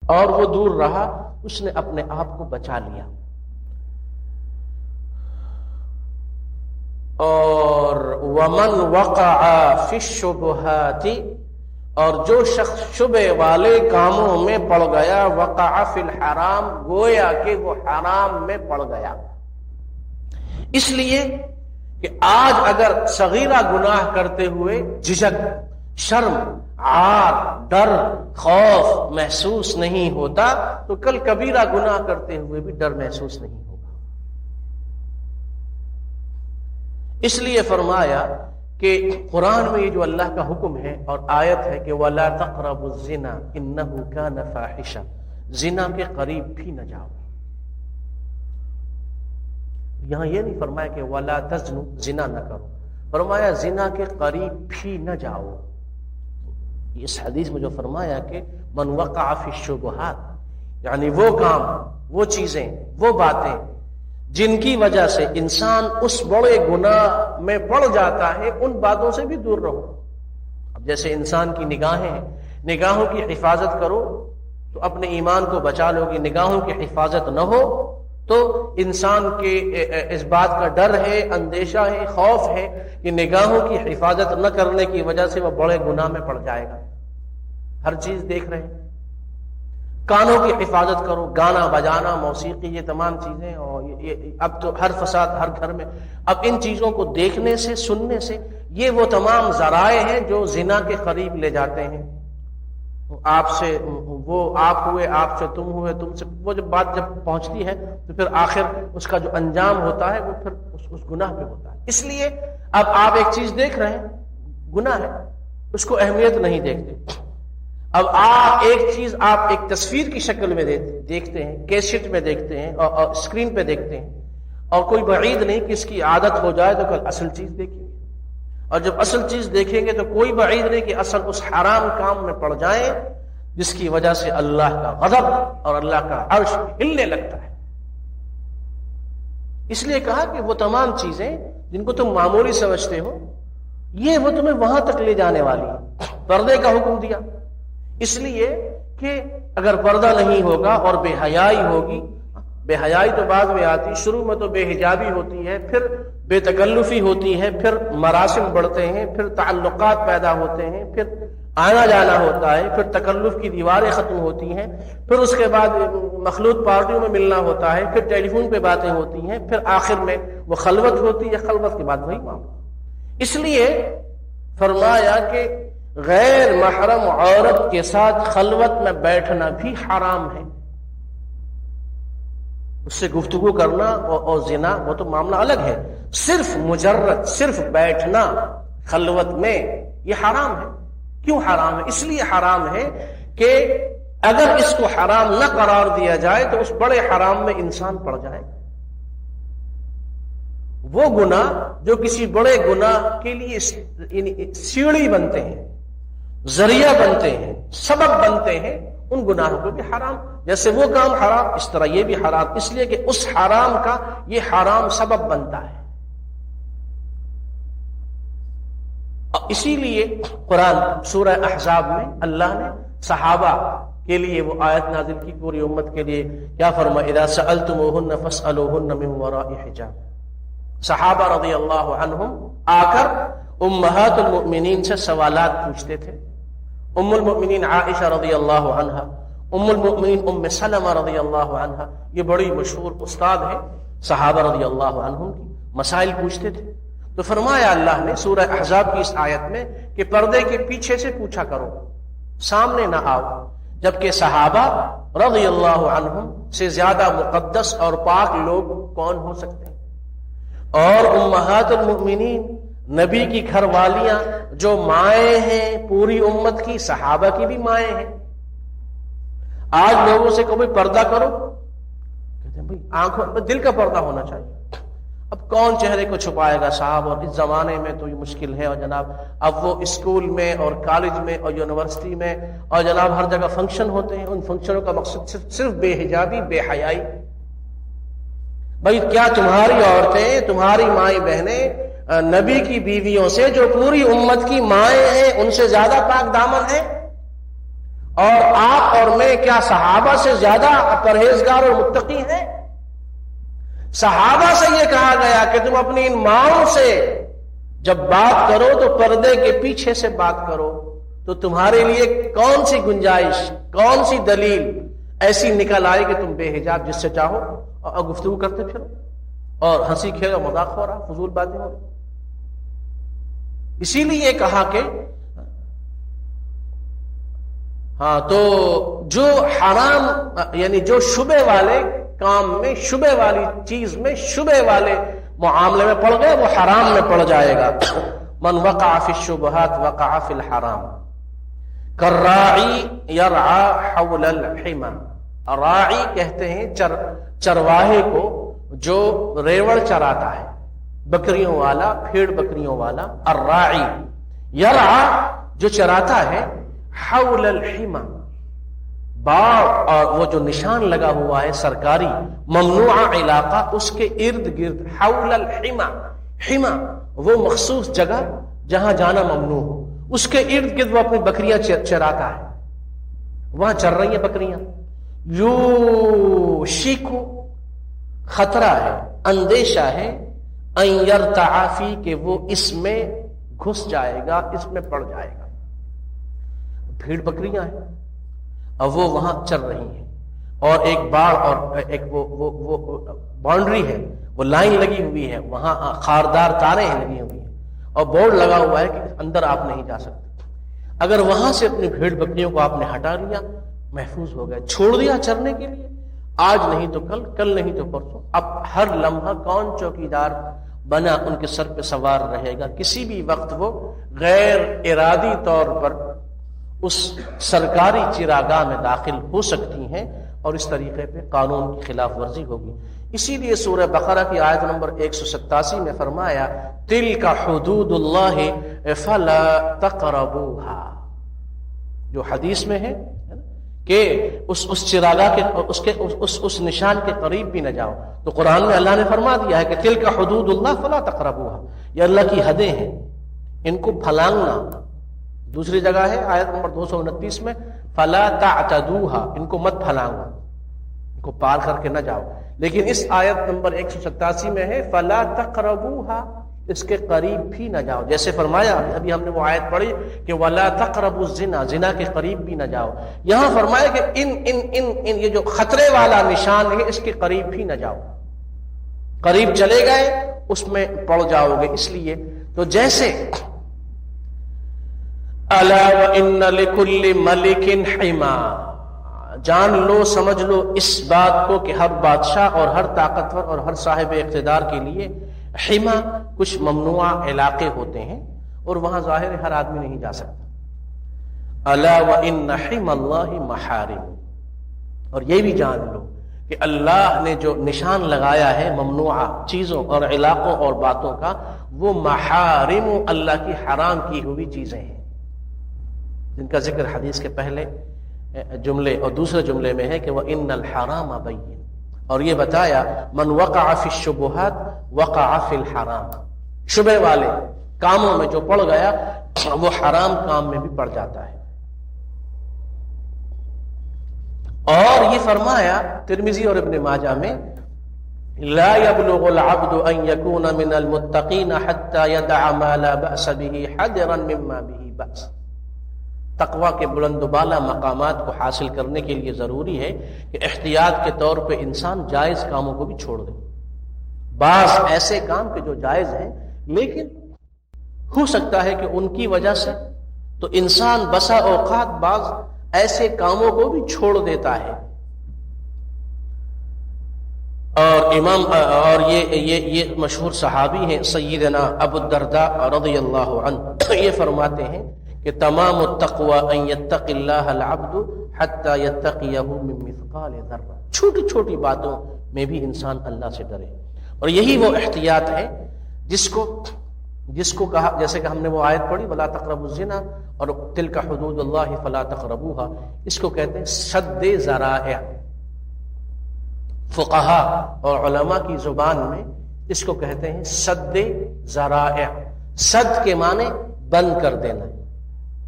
اور وہ دور رہا، اس نے اپنے آپ کو بچا لیا. اور ومن وقع فی الشبہات، اور جو شخص شبہ والے کاموں میں پڑ گیا، وقع فی الحرام، گویا کہ وہ حرام میں پڑ گیا. اس لیے کہ آج اگر صغیرہ گناہ کرتے ہوئے جھجک، شرم، عار، ڈر، خوف محسوس نہیں ہوتا تو کل کبیرہ گناہ کرتے ہوئے بھی ڈر محسوس نہیں ہوگا. اس لیے فرمایا کہ قرآن میں یہ جو اللہ کا حکم ہے اور آیت ہے کہ وَلَا تَقْرَبُوا الزِّنَا إِنَّهُ كَانَ فَاحِشًا، زنا کے قریب بھی نہ جاؤ. یہاں یہ نہیں فرمایا کہ وَلَا تَزْنُوا، زنا نہ کرو، فرمایا زنا کے قریب بھی نہ جاؤ. اس حدیث میں جو فرمایا کہ من وقع فی الشبہات، یعنی وہ کام، وہ چیزیں، وہ باتیں جن کی وجہ سے انسان اس بڑے گناہ میں پڑ جاتا ہے، ان باتوں سے بھی دور رہو. اب جیسے انسان کی نگاہیں ہیں، نگاہوں کی حفاظت کرو تو اپنے ایمان کو بچا لو گی. نگاہوں کی حفاظت نہ ہو تو انسان کے اس بات کا ڈر ہے، اندیشہ ہے، خوف ہے کہ نگاہوں کی حفاظت نہ کرنے کی وجہ سے وہ بڑے گناہ میں پڑ جائے گا. ہر چیز دیکھ رہے ہیں. کانوں کی حفاظت کرو، گانا بجانا، موسیقی، یہ تمام چیزیں. اور اب تو ہر فساد ہر گھر میں. اب ان چیزوں کو دیکھنے سے، سننے سے، یہ وہ تمام ذرائع ہیں جو زنا کے قریب لے جاتے ہیں. آپ سے وہ آپ ہوئے، آپ سے تم ہوئے، تم سے وہ جب بات جب پہنچتی ہے تو پھر آخر اس کا جو انجام ہوتا ہے وہ پھر اس گناہ پہ ہوتا ہے. اس لیے اب آپ ایک چیز دیکھ رہے ہیں، گناہ ہے، اس کو اہمیت نہیں دیکھتے. اب آپ ایک چیز آپ ایک تصویر کی شکل میں دیکھتے ہیں، کیسٹ میں دیکھتے ہیں اور اسکرین پہ دیکھتے ہیں، اور کوئی بعید نہیں کہ اس کی عادت ہو جائے تو کل اصل چیز دیکھیں گے. اور جب اصل چیز دیکھیں گے تو کوئی بعید نہیں کہ اصل اس حرام کام میں پڑ جائیں جس کی وجہ سے اللہ کا غضب اور اللہ کا عرش ہلنے لگتا ہے. اس لیے کہا کہ وہ تمام چیزیں جن کو تم معمولی سمجھتے ہو، یہ وہ تمہیں وہاں تک لے جانے والی ہے. پردے کا حکم دیا اس لیے کہ اگر پردہ نہیں ہوگا اور بے حیائی ہوگی، بے حیائی تو بعد میں آتی، شروع میں تو بے حجابی ہوتی ہے، پھر بے تکلفی ہوتی ہے، پھر مراسم بڑھتے ہیں، پھر تعلقات پیدا ہوتے ہیں، پھر آنا جانا ہوتا ہے، پھر تکلف کی دیواریں ختم ہوتی ہیں، پھر اس کے بعد مخلوط پارٹیوں میں ملنا ہوتا ہے، پھر ٹیلی فون پہ باتیں ہوتی ہیں، پھر آخر میں وہ خلوت ہوتی ہے، خلوت کے بعد وہی معاملہ. اس لیے فرمایا کہ غیر محرم عورت کے ساتھ خلوت میں بیٹھنا بھی حرام ہے. اس سے گفتگو کرنا اور زنا وہ تو معاملہ الگ ہے. صرف مجرد صرف بیٹھنا خلوت میں یہ حرام ہے. کیوں حرام ہے؟ اس لیے حرام ہے کہ اگر اس کو حرام نہ قرار دیا جائے تو اس بڑے حرام میں انسان پڑ جائے گا. وہ گناہ جو کسی بڑے گناہ کے لیے سیڑھی بنتے ہیں، ذریعہ بنتے ہیں، سبب بنتے ہیں، ان گناہوں کو بھی حرام. جیسے وہ کام حرام، اس طرح یہ بھی حرام، اس لیے کہ اس حرام کا یہ حرام سبب بنتا ہے. اسی لیے قرآن سورہ احزاب میں اللہ نے صحابہ کے لیے وہ آیت نازل کی، پوری امت کے لیے. کیا فرمایا؟ اذا سألتموهن فاسألوهن من وراء حجاب. صحابہ رضی اللہ عنہم آ کر امہات المؤمنین سے سوالات پوچھتے تھے. ام المؤمنین عائشہ رضی اللہ عنہا، ام المؤمنین ام سلمہ رضی اللہ عنہا، یہ بڑی مشہور استاد ہے صحابہ رضی اللہ عنہم کی، مسائل پوچھتے تھے. تو فرمایا اللہ نے سورہ احزاب کی اس آیت میں کہ پردے کے پیچھے سے پوچھا کرو، سامنے نہ آؤ. جبکہ صحابہ رضی اللہ عنہم سے زیادہ مقدس اور پاک لوگ کون ہو سکتے ہیں؟ اور امہات المؤمنین، نبی کی گھر والیاں جو مائیں ہیں پوری امت کی، صحابہ کی بھی مائیں ہیں. آج لوگوں سے کبھی پردہ کرو، کہتے ہیں بھائی آنکھوں میں دل کا پردہ ہونا چاہیے. اب کون چہرے کو چھپائے گا صاحب؟ اور اس زمانے میں تو یہ مشکل ہے. اور جناب اب وہ اسکول میں اور کالج میں اور یونیورسٹی میں اور جناب ہر جگہ فنکشن ہوتے ہیں، ان فنکشنوں کا مقصد صرف بے حجابی، بے حیائی. بھائی کیا تمہاری عورتیں، تمہاری مائیں بہنیں نبی کی بیویوں سے جو پوری امت کی مائیں ہیں ان سے زیادہ پاک دامن ہیں؟ اور آپ اور میں کیا صحابہ سے زیادہ پرہیزگار اور متقی ہیں؟ صحابہ سے یہ کہا گیا کہ تم اپنی ان ماؤں سے جب بات کرو تو پردے کے پیچھے سے بات کرو. تو تمہارے لیے کون سی گنجائش، کون سی دلیل ایسی نکل آئے کہ تم بے حجاب جس سے چاہو اور گفتگو کرتے پھرو اور ہنسی کھیل اور مذاق ہو رہا، فضول باتیں ہو رہی. اسی لیے کہا کہ ہاں تو جو حرام یعنی جو شبے والے کام میں، شبے والی چیز میں، شبے والے معاملے میں پڑ گئے وہ حرام میں پڑ جائے گا. من وقع فی الشبہات وقع فی الحرام کالراعی یرعی حول الحمى. راعی کہتے ہیں چرواہے کو جو ریوڑ چراتا ہے، بکریوں والا، بھیڑ بکریوں والا. الراعی یرعی جو چراتا ہے، حول الحمى باغ اور وہ جو نشان لگا ہوا ہے سرکاری ممنوع علاقہ اس کے ارد گرد. حول الحمى، حمى وہ مخصوص جگہ جہاں جانا ممنوع ہو، اس کے ارد گرد وہ اپنی بکریاں چراتا ہے. وہاں چر رہی ہیں بکریاں. یوشکو خطرہ ہے، اندیشہ ہے، ان یرتع فی کہ وہ اس میں گھس جائے گا، اس میں پڑ جائے گا. بھیڑ بکریاں ہیں اور وہ وہاں چر رہی ہیں، اور ایک باڑ اور ایک وہ باؤنڈری ہے، وہ لائن لگی ہوئی ہے، وہاں خاردار تاریں لگی ہوئی ہیں اور بورڈ لگا ہوا ہے کہ اندر آپ نہیں جا سکتے. اگر وہاں سے اپنی بھیڑ بکریوں کو آپ نے ہٹا لیا، محفوظ ہو گئے. چھوڑ دیا چرنے کے لیے، آج نہیں تو کل، کل نہیں تو پرسوں. اب ہر لمحہ کون چوکیدار بنا ان کے سر پہ سوار رہے گا. کسی بھی وقت وہ غیر ارادی طور پر اس سرکاری چراگاہ میں داخل ہو سکتی ہیں اور اس طریقے پہ قانون کی خلاف ورزی ہوگی. اسی لیے سورہ بقرہ کی آیت نمبر 187 میں فرمایا تلک حدود اللہ فلا تقربوها، جو حدیث میں ہے کہ اس چراگاہ کے اس نشان کے قریب بھی نہ جاؤ. تو قرآن میں اللہ نے فرما دیا ہے کہ تلک حدود اللہ فلا تقربوها، یہ اللہ کی حدیں ہیں، ان کو پھلانگنا. دوسری جگہ ہے آیت نمبر 229 میں فلا تعتدوها، ان کو مت پھلانگنا، ان کو پار کر کے نہ جاؤ. لیکن اس آیت نمبر 187 میں ہے فلا تقربوها، اس کے قریب بھی نہ جاؤ. جیسے فرمایا ابھی ہم نے وہ آیت پڑھی کہ ولا تقربوا الزنا، زنا کے قریب بھی نہ جاؤ. یہاں فرمایا کہ ان یہ جو خطرے والا نشان ہے اس کے قریب بھی نہ جاؤ. قریب چلے گئے اس میں پڑ جاؤ گے. اس لیے تو جیسے الا وان لكل ملك حما، جان لو سمجھ لو اس بات کو کہ ہر بادشاہ اور ہر طاقتور اور ہر صاحب اقتدار کے لیے حما کچھ ممنوع علاقے ہوتے ہیں اور وہاں ظاہر ہر آدمی نہیں جا سکتا. الا وان حما اللہ محارم، اور یہ بھی جان لو کہ اللہ نے جو نشان لگایا ہے ممنوع چیزوں اور علاقوں اور باتوں کا، وہ محارم اللہ کی حرام کی ہوئی چیزیں ہیں، جن کا ذکر حدیث کے پہلے جملے اور دوسرے جملے میں ہے کہ وَإِنَّ الْحَرَامَ بَيِّنٌ. اور یہ بتایا من وقع فی الشبہات وقع فی الحرام، شبہ والے کاموں میں جو پڑ گیا وہ حرام کام میں بھی پڑ جاتا ہے. اور یہ فرمایا ترمذی اور ابن ماجہ میں لا يبلغ العبد ان يكون من المتقين حتى يدع ما لا بأس به حذرا مما به بأس. تقوی کے بلند و بالا مقامات کو حاصل کرنے کے لیے ضروری ہے کہ احتیاط کے طور پہ انسان جائز کاموں کو بھی چھوڑ دے. بعض ایسے کام کہ جو جائز ہیں لیکن ہو سکتا ہے کہ ان کی وجہ سے تو انسان بسا اوقات بعض ایسے کاموں کو بھی چھوڑ دیتا ہے. اور امام اور یہ مشہور صحابی ہیں سیدنا ابو الدرداء رضی اللہ عنہ، یہ فرماتے ہیں کہ تمام التقوی ان یتقی اللہ العبد حتی یتقیہ من مثقال ذرہ، چھوٹی چھوٹی باتوں میں بھی انسان اللہ سے ڈرے. اور یہی وہ احتیاط ہے جس کو کہا، جیسے کہ ہم نے وہ آیت پڑھی ولا تقربوا الزنا اور تلک حدود اللہ فلا تقربوها، اس کو کہتے ہیں سد ذرائع. فقہا اور علماء کی زبان میں اس کو کہتے ہیں سد ذرائع. سد کے معنی بند کر دینا،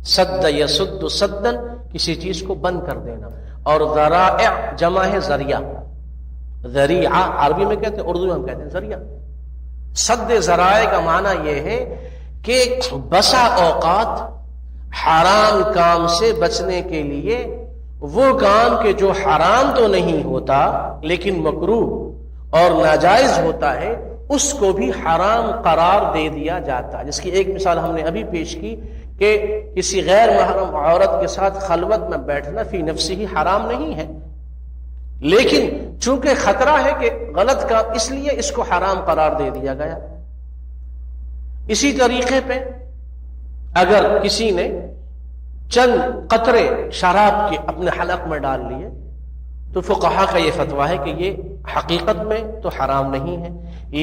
سد یسد سدن کسی چیز کو بند کر دینا. اور ذرائع جمع ہے ذریعہ. ذریعہ عربی میں کہتے ہیں، اردو میں ہم کہتے ہیں ذریعہ. سد ذرائع کا معنی یہ ہے کہ بسا اوقات حرام کام سے بچنے کے لیے وہ کام کہ جو حرام تو نہیں ہوتا لیکن مکروہ اور ناجائز ہوتا ہے، اس کو بھی حرام قرار دے دیا جاتا ہے. جس کی ایک مثال ہم نے ابھی پیش کی کہ کسی غیر محرم عورت کے ساتھ خلوت میں بیٹھنا فی نفسی ہی حرام نہیں ہے، لیکن چونکہ خطرہ ہے کہ غلط کام، اس لیے اس کو حرام قرار دے دیا گیا. اسی طریقے پہ اگر کسی نے چند قطرے شراب کے اپنے حلق میں ڈال لیے تو فقہا کا یہ فتویٰ ہے کہ یہ حقیقت میں تو حرام نہیں ہے،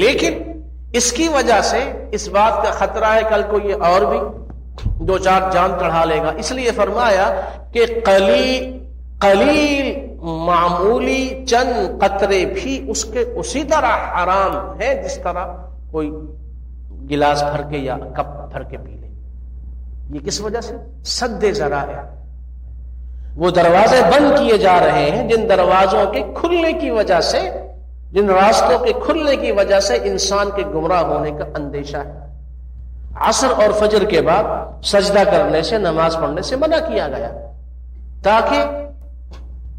لیکن اس کی وجہ سے اس بات کا خطرہ ہے کل کو یہ اور بھی دو چار جان چڑھا لے گا، اس لیے فرمایا کہ قلیل معمولی چند قطرے بھی اس کے اسی طرح حرام ہے جس طرح کوئی گلاس بھر کے یا کپ بھر کے پی لے. یہ کس وجہ سے؟ سد ذرائع. وہ دروازے بند کیے جا رہے ہیں جن دروازوں کے کھلنے کی وجہ سے، جن راستوں کے کھلنے کی وجہ سے انسان کے گمراہ ہونے کا اندیشہ ہے. عصر اور فجر کے بعد سجدہ کرنے سے، نماز پڑھنے سے منع کیا گیا تاکہ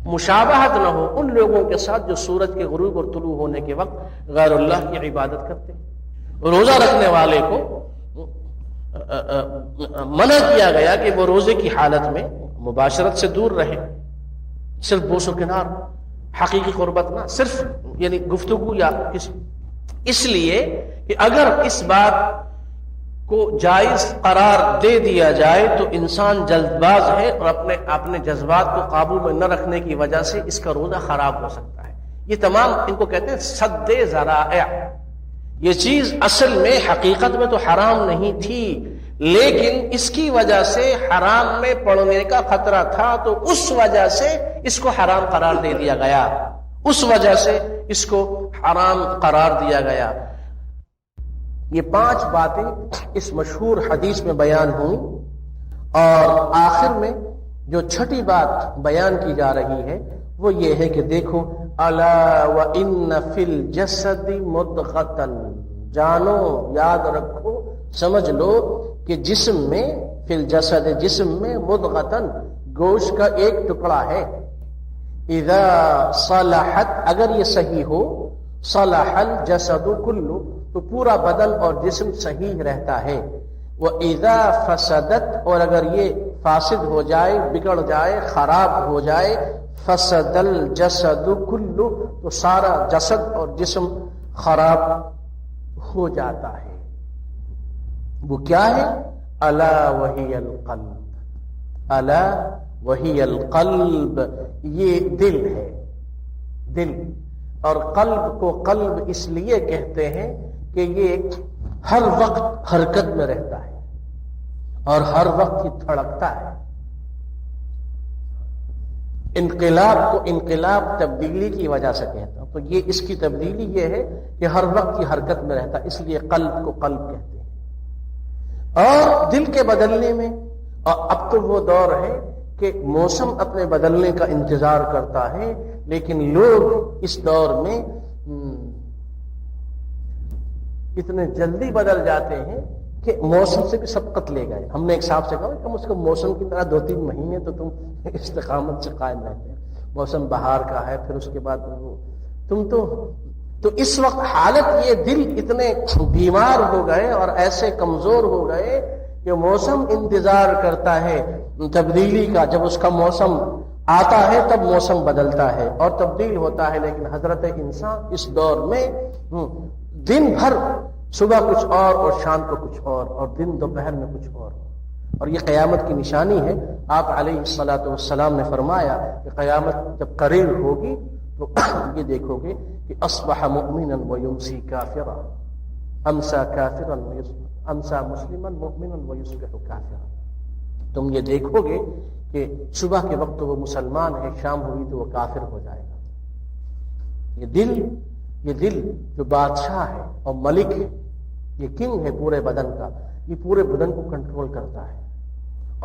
مشابہت نہ ہو ان لوگوں کے ساتھ جو سورج کے غروب اور طلوع ہونے کے وقت غیر اللہ کی عبادت کرتے ہیں. روزہ رکھنے والے کو منع کیا گیا کہ وہ روزے کی حالت میں مباشرت سے دور رہے، صرف بوس و کنار، حقیقی قربت نہ، صرف یعنی گفتگو یا کسی. اس لیے کہ اگر اس بات کو جائز قرار دے دیا جائے تو انسان جلد باز ہے اور اپنے جذبات کو قابو میں نہ رکھنے کی وجہ سے اس کا روزہ خراب ہو سکتا ہے. یہ تمام ان کو کہتے ہیں سد ذرائع. یہ چیز اصل میں حقیقت میں تو حرام نہیں تھی، لیکن اس کی وجہ سے حرام میں پڑنے کا خطرہ تھا تو اس وجہ سے اس کو حرام قرار دے دیا گیا، اس وجہ سے اس کو حرام قرار دیا گیا. یہ 5 باتیں اس مشہور حدیث میں بیان ہوئی، اور آخر میں جو چھٹی بات بیان کی جا رہی ہے وہ یہ ہے کہ دیکھو، الا وان فی الجسد مضغۃ، جانو، یاد رکھو، سمجھ لو کہ جسم میں، فی الجسد جسم میں، مضغۃ گوشت کا ایک ٹکڑا ہے. اذا صلحت، اگر یہ صحیح ہو، صلح الجسد کلہ، تو پورا بدن اور جسم صحیح رہتا ہے. وَإِذَا فَسَدَتْ، اور اگر یہ فاسد ہو جائے، بگڑ جائے، خراب ہو جائے، فَسَدَ الْجَسَدُ كُلُّ، تو سارا جسد اور جسم خراب ہو جاتا ہے. وہ کیا ہے؟ الا وہی القلب، الا وہی القلب، یہ دل ہے. دل اور قلب کو قلب اس لیے کہتے ہیں کہ یہ ہر وقت حرکت میں رہتا ہے اور ہر وقت ہی دھڑکتا ہے. انقلاب کو انقلاب تبدیلی کی وجہ سے کہتا ہوں، تو یہ اس کی تبدیلی یہ ہے کہ ہر وقت کی حرکت میں رہتا ہے، اس لیے قلب کو قلب کہتے ہیں. اور دل کے بدلنے میں، اور اب تو وہ دور ہے کہ موسم اپنے بدلنے کا انتظار کرتا ہے، لیکن لوگ اس دور میں اتنے جلدی بدل جاتے ہیں کہ موسم سے بھی سبقت لے گئے. ہم نے ایک صاحب سے کہا کہ اس کو موسم کی طرح 2-3 مہینے تو تم استقامت سے قائم رہتے ہیں. موسم بہار کا ہے، پھر اس کے بعد تم تو اس وقت حالت یہ دل اتنے بیمار ہو گئے اور ایسے کمزور ہو گئے کہ موسم انتظار کرتا ہے تبدیلی کا. جب اس کا موسم آتا ہے تب موسم بدلتا ہے اور تبدیل ہوتا ہے. لیکن حضرت انسان اس دور میں دن بھر صبح کچھ اور شام کو کچھ اور دن دوپہر میں کچھ اور یہ قیامت کی نشانی ہے. آپ علیہ الصلاۃ والسلام نے فرمایا کہ قیامت جب قریب ہوگی تو یہ دیکھو گے کہ اصبح مؤمنا ویمسی کافرا، امسا کافرا امسا مسلما مؤمنا ویصبح کافرا. تم یہ دیکھو گے کہ صبح کے وقت وہ مسلمان ہے، شام ہوئی تو وہ کافر ہو جائے گا. یہ دل جو بادشاہ ہے اور ملک ہے، یہ کنگ ہے پورے بدن کا، یہ پورے بدن کو کنٹرول کرتا ہے.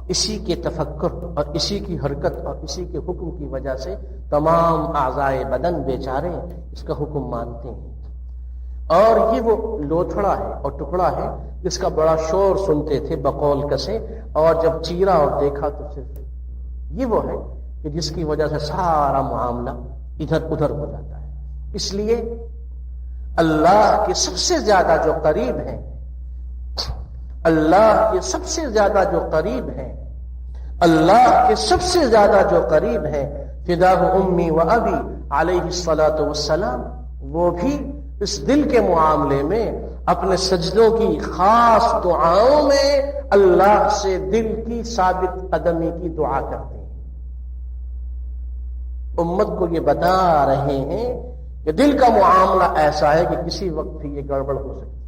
اسی کے تفکر اور اسی کی حرکت اور اسی کے حکم کی وجہ سے تمام اعضائے بدن بیچارے اس کا حکم مانتے ہیں. اور یہ وہ لوتھڑا ہے اور ٹکڑا ہے جس کا بڑا شور سنتے تھے بقول کسے، اور جب چیرا اور دیکھا تو صرف یہ وہ ہے کہ جس کی وجہ سے سارا معاملہ ادھر ادھر ہو جاتا ہے. اس لیے اللہ کے سب سے زیادہ جو قریب ہیں، اللہ کے سب سے زیادہ جو قریب ہیں، اللہ کے سب سے زیادہ جو قریب ہیں، فداہ امی و ابی علیہ الصلاۃ والسلام، وہ بھی اس دل کے معاملے میں اپنے سجدوں کی خاص دعاؤں میں اللہ سے دل کی ثابت قدمی کی دعا کرتے ہیں. امت کو یہ بتا رہے ہیں کہ دل کا معاملہ ایسا ہے کہ کسی وقت بھی یہ گڑبڑ ہو سکتی ہے.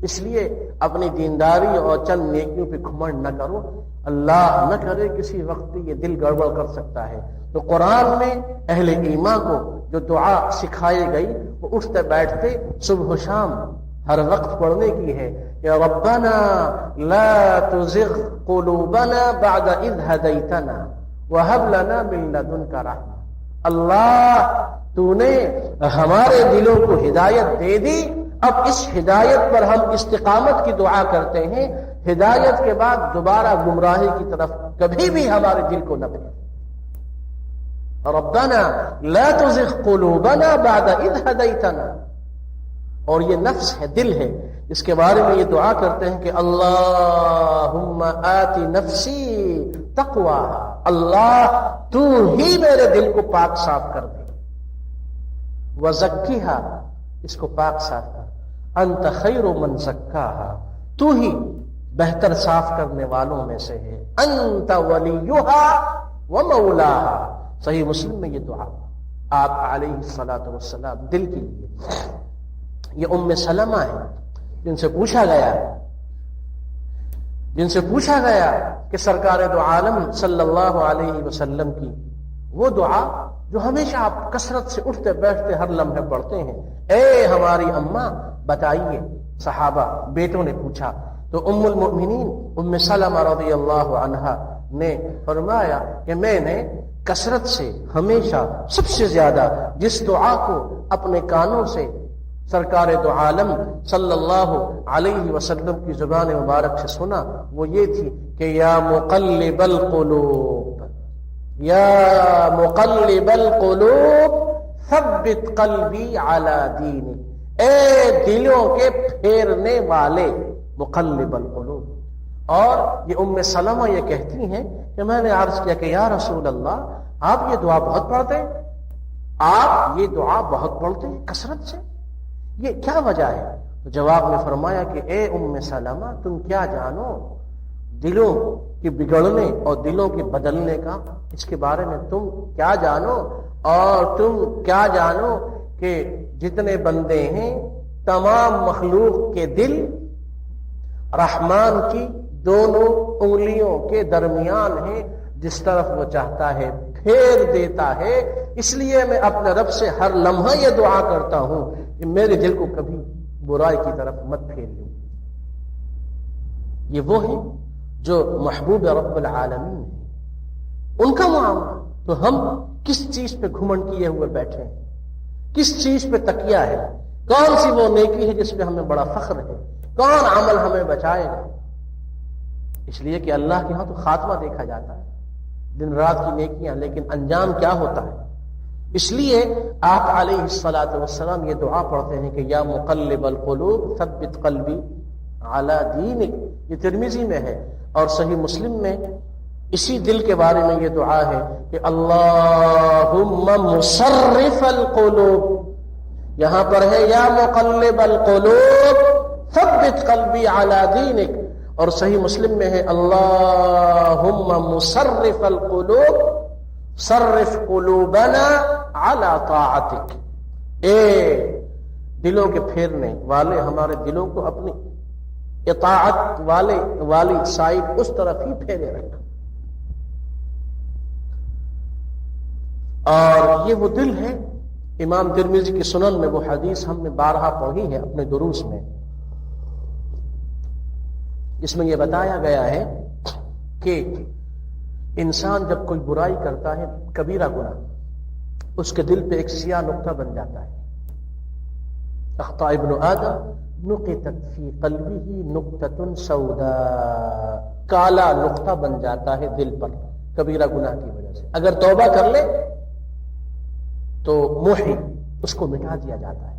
اس لیے اپنی دینداری اور چند نیکیوں پہ گھمنڈ نہ کرو. اللہ نہ کرے کسی وقت بھی یہ دل گڑبڑ کر سکتا ہے. تو قرآن میں اہل ایمان کو جو دعا سکھائی گئی وہ اٹھتے بیٹھتے صبح و شام ہر وقت پڑھنے کی ہے. یا ربنا لا تزغ قلوبنا بعد اذ هديتنا وهب لنا من لدنك رحمة. اللہ تو نے ہمارے دلوں کو ہدایت دے دی، اب اس ہدایت پر ہم استقامت کی دعا کرتے ہیں. ہدایت کے بعد دوبارہ گمراہی کی طرف کبھی بھی ہمارے دل کو نہ بھیج. ربنا لا تزغ قلوبنا بعد اذ هديتنا. اور یہ نفس ہے، دل ہے، اس کے بارے میں یہ دعا کرتے ہیں کہ اللہم آت نفسی تقواہا. اللہ تو ہی میرے دل کو پاک صاف کر دے. وزکیہا، اس کو پاک صاف کر. انت خیر من زکاہا، تو ہی بہتر صاف کرنے والوں میں سے ہے. انت ولیہا ومولاہا. صحیح مسلم میں یہ دعا آپ علیہ الصلاۃ والسلام دل کے لیے. یہ ام سلمہ ہے جن سے پوچھا گیا کہ سرکار دو عالم صلی اللہ علیہ وسلم کی وہ دعا جو ہمیشہ آپ کثرت سے اٹھتے بیٹھتے ہر لمحے پڑھتے ہیں، اے ہماری اماں بتائیے. صحابہ بیٹوں نے پوچھا تو ام المؤمنین ام سلمہ رضی اللہ عنہا نے فرمایا کہ میں نے کثرت سے ہمیشہ سب سے زیادہ جس دعا کو اپنے کانوں سے سرکار دو عالم صلی اللہ علیہ وسلم کی زبان مبارک سے سنا وہ یہ تھی کہ یا مقلب القلوب، یا مقلب القلوب ثبت قلبی علی دینک. اے دلوں کے پھیرنے والے، مقلب القلوب. اور یہ ام سلمہ یہ کہتی ہیں کہ میں نے عرض کیا کہ یا رسول اللہ آپ یہ دعا بہت پڑھتے ہیں، آپ یہ دعا بہت پڑھتے ہیں کثرت سے، یہ کیا وجہ ہے؟ تو جواب میں فرمایا کہ اے ام سلمہ تم کیا جانو دلوں کے بگڑنے اور دلوں کے بدلنے کا، اس کے بارے میں تم کیا جانو؟ اور تم کیا جانو کہ جتنے بندے ہیں تمام مخلوق کے دل رحمان کی دونوں انگلیوں کے درمیان ہیں، جس طرف وہ چاہتا ہے پھیر دیتا ہے. اس لیے میں اپنے رب سے ہر لمحہ یہ دعا کرتا ہوں کہ میرے دل کو کبھی برائی کی طرف مت پھیریو. یہ وہ ہیں جو محبوب رب العالمین ہیں، ان کا معاملہ. تو ہم کس چیز پہ گھمنڈ کیے ہوئے بیٹھے ہیں؟ کس چیز پہ تکیہ ہے؟ کون سی وہ نیکی ہے جس پہ ہمیں بڑا فخر ہے؟ کون عمل ہمیں بچائے گا؟ اس لیے کہ اللہ کے ہاں تو خاتمہ دیکھا جاتا ہے، دن رات کی نیکیاں، لیکن انجام کیا ہوتا ہے؟ اس لیے آپ علیہ الصلاۃ والسلام یہ دعا پڑھتے ہیں کہ یا مقلب القلوب ثبت قلبی علی دینک. یہ ترمذی میں ہے اور صحیح مسلم میں اسی دل کے بارے میں یہ دعا ہے کہ اللہم مصرف القلوب. یہاں پر ہے یا مقلب القلوب ثبت قلبی علی دینک، اور صحیح مسلم میں ہے اللہم مصرف القلوب صرف قلوبنا علی طاعتک. اے دلوں کے پھیرنے والے ہمارے دلوں کو اپنی اطاعت والی سائڈ اس طرف ہی پھیرے رکھنا. اور یہ وہ دل ہے، امام ترمذی کی سنن میں وہ حدیث ہم نے بارہا پڑھی ہے اپنے دروس میں، جس میں یہ بتایا گیا ہے کہ انسان جب کوئی برائی کرتا ہے، کبیرہ گناہ، اس کے دل پہ ایک سیاہ نقطہ بن جاتا ہے. اخطأ ابن آدم نقطت فی قلبہ نقطۃ سوداء، کالا نقطہ بن جاتا ہے دل پر کبیرہ گناہ کی وجہ سے. اگر توبہ کر لے تو محی، اس کو مٹا دیا جاتا ہے،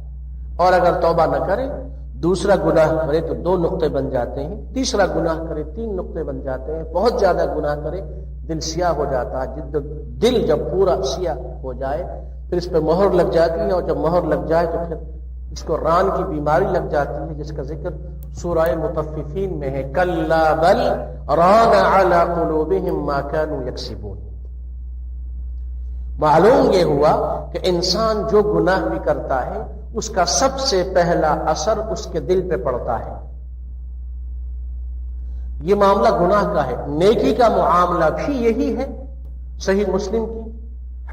اور اگر توبہ نہ کرے، دوسرا گناہ کرے تو 2 نقطے بن جاتے ہیں، تیسرا گناہ کرے 3 نقطے بن جاتے ہیں، بہت زیادہ گناہ کرے دل سیاہ ہو جاتا ہے. دل جب پورا سیاہ ہو جائے پھر اس پہ مہر لگ جاتی ہے، اور جب مہر لگ جائے تو پھر اس کو ران کی بیماری لگ جاتی ہے، جس کا ذکر سورہ مطففین میں ہے. کلا بل ران علی قلوبہم ما کانوا یکسبون. معلوم یہ ہوا کہ انسان جو گناہ بھی کرتا ہے اس کا سب سے پہلا اثر اس کے دل پہ پڑتا ہے. یہ معاملہ گناہ کا ہے. نیکی کا معاملہ بھی یہی ہے. صحیح مسلم کی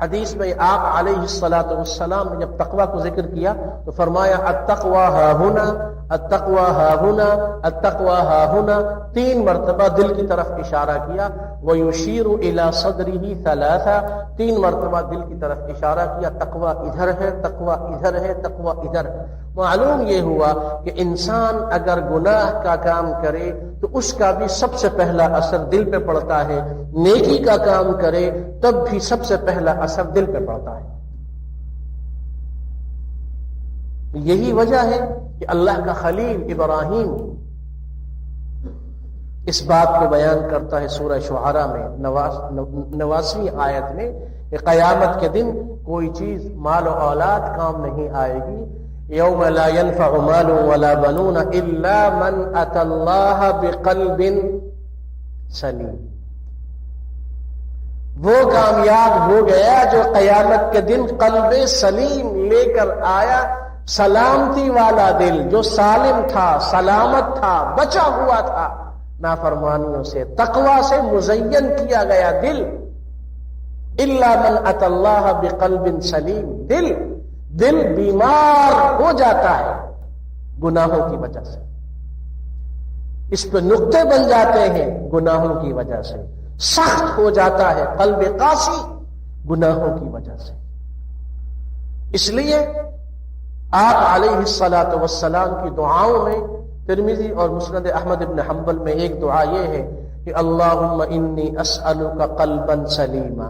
حدیث میں آپ علیہ الصلاۃ والسلام نے جب تقوی کو ذکر کیا تو فرمایا التقوی ہا ہنا، التقوی ہا ہنا، التقوی ہا ہنا. 3 مرتبہ دل کی طرف اشارہ کیا. وَيُشِيرُ إِلَى صَدْرِهِ ثَلَاثًا، 3 مرتبہ دل کی طرف اشارہ کیا. تقوی ادھر ہے، تقوی ادھر ہے، تقوی ادھر ہے. معلوم یہ ہوا کہ انسان اگر گناہ کا کام کرے تو اس کا بھی سب سے پہلا اثر دل پہ پڑتا ہے. نیکی کا کام کرے تب بھی سب سے پہلا اثر دل پہ پڑتا ہے. یہی وجہ ہے کہ اللہ کا خلیل ابراہیم اس بات کو بیان کرتا ہے سورہ شعراء میں 89ویں آیت میں کہ قیامت کے دن کوئی چیز مال و اولاد کام نہیں آئے گی. یوم لا ينفع مال ولا بنون الا من اتى الله بقلب سلیم. وہ کامیاب ہو گیا جو قیامت کے دن قلب سلیم لے کر آیا، سلامتی والا دل جو سالم تھا، سلامت تھا، بچا ہوا تھا نافرمانیوں سے، تقوی سے مزین کیا گیا دل. الا من اتى الله بقلب سلیم. دل بیمار ہو جاتا ہے گناہوں کی وجہ سے، اس پہ نقطے بن جاتے ہیں گناہوں کی وجہ سے، سخت ہو جاتا ہے قلب قاسی گناہوں کی وجہ سے. اس لیے آپ علیہ الصلاۃ والسلام کی دعاؤں میں ترمذی اور مسند احمد بن حنبل میں ایک دعا یہ ہے کہ اللہم انی اسألک قلبا سلیما،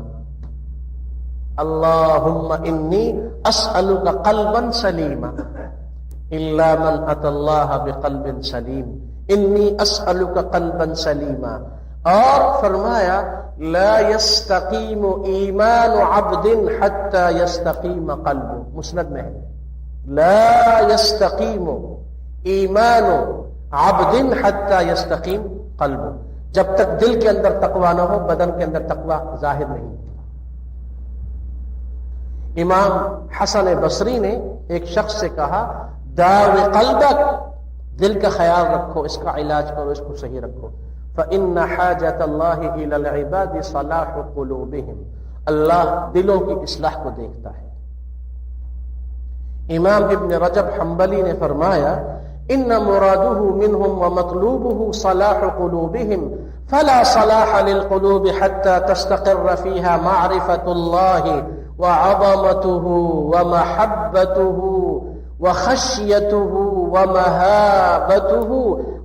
اللہم انی اسألک قلبا سلیما الا من اتى الله بقلب سلیم، انی اسألک قلبا سلیما. اور فرمایا لا يستقیم ایمان عبد حتى يستقیم قلبه، مسند میں ہے لا يستقیم ایمان عبد حتى يستقیم قلبه. جب تک دل کے اندر تقوی نہ ہو بدن کے اندر تقوی ظاہر نہیں. امام حسن بصری نے ایک شخص سے کہا داو قلبک، دل کا خیال رکھو، اس کا علاج کرو، اس کو صحیح رکھو. فإن حاجة الله إلى العباد صلاح قلوبهم، اللہ دلوں کی اصلاح کو دیکھتا ہے. امام ابن رجب حنبلی نے فرمایا ان مراده منهم ومطلوبه صلاح قلوبهم، فلا صلاح للقلوب حتى تستقر فيها معرفة الله وعظمته ومحبته وخشيته ومهابته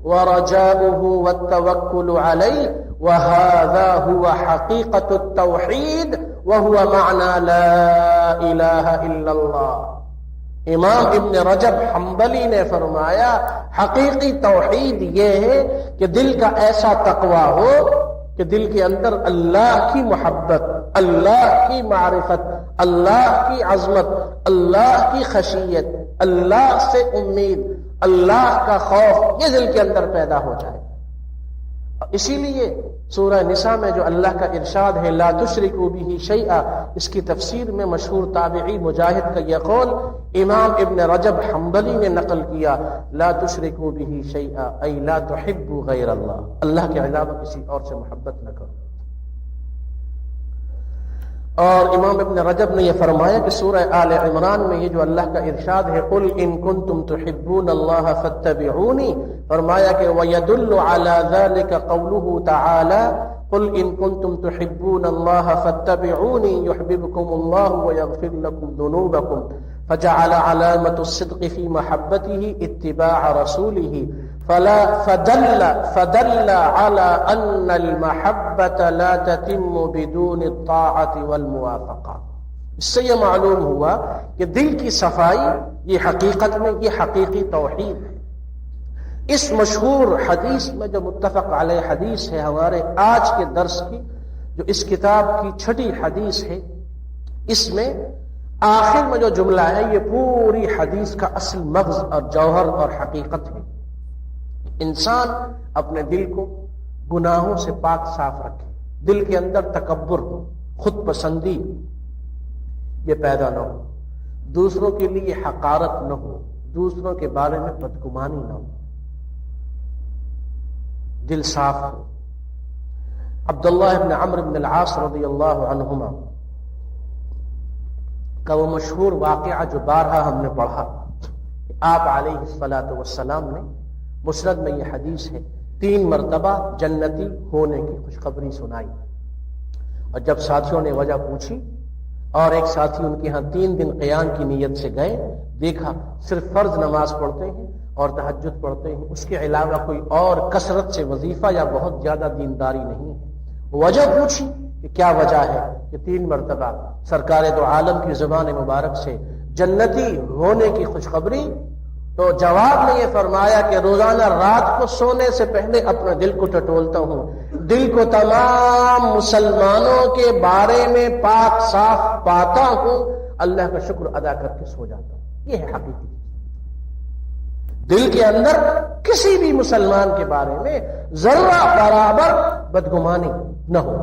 ورجاؤه والتوكل عليه، وهذا هو حقيقة التوحيد وهو معنى لا إله إلا الله. امام ابن رجب حنبلی نے فرمایا حقیقی توحید یہ ہے کہ دل کا ایسا تقوی ہو کہ دل کے اندر اللہ کی محبت، اللہ کی معرفت، اللہ کی عظمت، اللہ کی خشیت، اللہ سے امید، اللہ کا خوف یہ دل کے اندر پیدا ہو جائے. اسی لیے سورہ نساء میں جو اللہ کا ارشاد ہے لا تشرکوا بہ شیئا، اس کی تفسیر میں مشہور تابعی مجاہد کا یہ قول امام ابن رجب حنبلی نے نقل کیا لا تشرکوا بہ شیئا ای لا تحبوا غیر اللہ، اللہ کے علاوہ کسی اور سے محبت نہ کرو. اور امام ابن رجب نے یہ فرمایا کہ سورہ آل عمران میں یہ جو اللہ کا ارشاد ہے قل ان کنتم تحبون اللہ فاتبعونی، فرمایا کہ وَيَدُلُّ عَلَى ذَلِكَ قَوْلُهُ تَعَالَى قل ان کنتم تحبون اللہ فاتبعونی یحببکم اللہ ویغفر لکم ذنوبکم، فجعل علامة الصدق في محبته اتباع رسوله فدل على أن المحبة لا تتم بدون الطاعة والموافقة۔ اس سے یہ معلوم ہوا کہ دل کی صفائی یہ حقیقت میں یہ حقیقی توحید ہے۔ اس مشہور حدیث میں جو متفق علیہ حدیث ہے ہمارے آج کے درس کی، جو اس کتاب کی 6ٹھی حدیث ہے، اس میں آخر میں جو جملہ ہے یہ پوری حدیث کا اصل مغز اور جوہر اور حقیقت ہے۔ انسان اپنے دل کو گناہوں سے پاک صاف رکھے، دل کے اندر تکبر، خود پسندی یہ پیدا نہ ہو، دوسروں کے لیے حقارت نہ ہو، دوسروں کے بارے میں بدگمانی نہ ہو، دل صاف ہو۔ عبداللہ بن عمرو بن العاص رضی اللہ عنہما کا وہ مشہور واقعہ جو بارہا ہم نے پڑھا، آپ علیہ الصلاۃ والسلام نے مسند میں یہ حدیث ہے 3 مرتبہ جنتی ہونے کی خوشخبری سنائی، اور جب ساتھیوں نے وجہ پوچھی اور ایک ساتھی ان کے ہاں 3 دن قیام کی نیت سے گئے، دیکھا صرف فرض نماز پڑھتے ہیں اور تہجد پڑھتے ہیں، اس کے علاوہ کوئی اور کثرت سے وظیفہ یا بہت زیادہ دینداری نہیں ہے۔ وجہ پوچھی کہ کیا وجہ ہے کہ 3 مرتبہ سرکار دو عالم کی زبان مبارک سے جنتی ہونے کی خوشخبری؟ تو جواب میں یہ فرمایا کہ روزانہ رات کو سونے سے پہلے اپنے دل کو ٹٹولتا ہوں، دل کو تمام مسلمانوں کے بارے میں پاک صاف پاتا ہوں، اللہ کا شکر ادا کر کے سو جاتا ہوں۔ یہ ہے حقیقی دل کے اندر کسی بھی مسلمان کے بارے میں ذرہ برابر بدگمانی نہ ہو،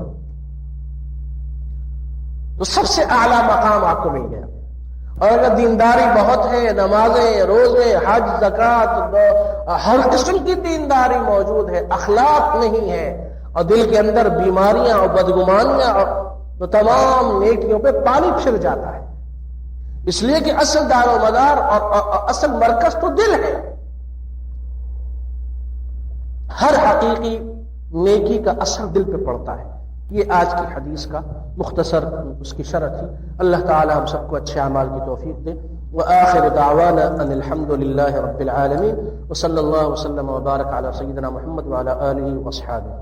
تو سب سے اعلیٰ مقام آپ کو مل گیا۔ اور اگر دینداری بہت ہے، نمازیں، روزے، حج، زکوٰۃ، ہر قسم کی دینداری موجود ہے، اخلاق نہیں ہے اور دل کے اندر بیماریاں اور بدگمانیاں، تو تمام نیکیوں پہ پانی پھر جاتا ہے، اس لیے کہ اصل دار و مدار اور اصل مرکز تو دل ہے۔ ہر حقیقی نیکی کا اثر دل پہ پڑتا ہے۔ یہ آج کی حدیث کا مختصر اس کی شرح تھی۔ اللہ تعالی ہم سب کو اچھے اعمال کی توفیق دے۔ وآخر دعوانا ان الحمد للہ رب العالمین، وصلی اللہ وسلم وبارک علی سیدنا محمد وعلی آلہ واصحابہ۔